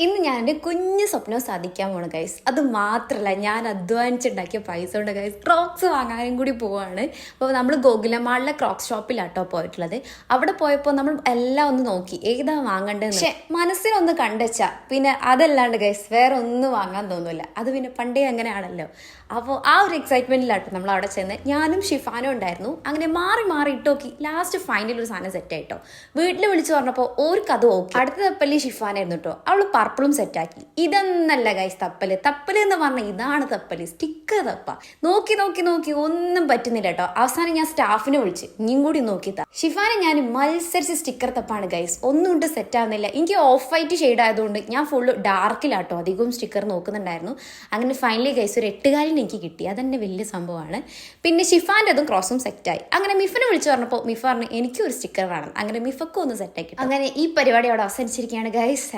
ഇന്ന് ഞാൻ എൻ്റെ കുഞ്ഞു സ്വപ്നം സാധിക്കാൻ പോണു ഗൈസ്. അത് മാത്രമല്ല, ഞാൻ അധ്വാനിച്ചുണ്ടാക്കിയ പൈസ കൊണ്ട് ഗൈസ് ക്രോക്സ് വാങ്ങാനും കൂടി പോവാണ്. അപ്പോൾ നമ്മൾ ഗോകുലമാളിലെ ക്രോക്സ് ഷോപ്പിലാട്ടോ പോയിട്ടുള്ളത്. അവിടെ പോയപ്പോൾ നമ്മൾ എല്ലാം ഒന്ന് നോക്കി ഏതാ വാങ്ങേണ്ടതെന്ന്. പക്ഷെ മനസ്സിനൊന്ന് കണ്ടുവച്ചാ പിന്നെ അതല്ലാണ്ട് ഗൈസ് വേറെ ഒന്നും വാങ്ങാൻ തോന്നില്ല. അത് പിന്നെ പണ്ടേ അങ്ങനെയാണല്ലോ. അപ്പോൾ ആ ഒരു എക്സൈറ്റ്മെന്റിലാട്ടോ നമ്മൾ അവിടെ ചെന്ന്. ഞാനും ഷിഫാനും ഉണ്ടായിരുന്നു. അങ്ങനെ മാറി മാറി ഇട്ടോക്കി ലാസ്റ്റ് ഫൈനൽ ഒരു സാധനം സെറ്റ് ആയിട്ടോ. വീട്ടിൽ വിളിച്ചു പറഞ്ഞപ്പോൾ ഓർക്ക് അത് ഓക്കെ. അടുത്ത തപ്പല് ഷിഫാനായിരുന്നു കേട്ടോ. അവള് പർപ്പിളും സെറ്റാക്കി. ഇതൊന്നല്ല ഗൈസ് തപ്പല്. തപ്പല് എന്ന് പറഞ്ഞാൽ ഇതാണ് തപ്പല്, സ്റ്റിക്കർ തപ്പ. നോക്കി നോക്കി നോക്കി ഒന്നും പറ്റുന്നില്ല കേട്ടോ. അവസാനം ഞാൻ സ്റ്റാഫിനെ വിളിച്ച് ഇനിയും കൂടി നോക്കിത്താ. ഷിഫാനെ ഞാൻ മത്സരിച്ച് സ്റ്റിക്കർ തപ്പാണ് ഗൈസ്. ഒന്നും കൊണ്ട് സെറ്റ് ആവുന്നില്ല. എനിക്ക് ഓഫ് വൈറ്റ് ഷെയ്ഡ് ആയതുകൊണ്ട് ഞാൻ ഫുള്ള് ഡാർക്കിലാട്ടോ അധികവും സ്റ്റിക്കർ നോക്കുന്നുണ്ടായിരുന്നു. അങ്ങനെ ഫൈനലി ഗൈസ് ഒരു 8 കാലിന് എനിക്ക് കിട്ടി. അതെന്നെ വലിയ സംഭവമാണ്. പിന്നെ ഷിഫാൻ്റെ അതും ക്രോസും സെറ്റായി. അങ്ങനെ മിഫിനെ വിളിച്ചു പറഞ്ഞപ്പോൾ മിഫ പറഞ്ഞു എനിക്കും ഒരു സ്റ്റിക്കർ വേണം. അങ്ങനെ മിഫക്കും ഒന്ന് സെറ്റാക്കി. അങ്ങനെ ഈ പരിപാടി അവിടെ അവസാനിച്ചിരിക്കുകയാണ് ഗൈസ്.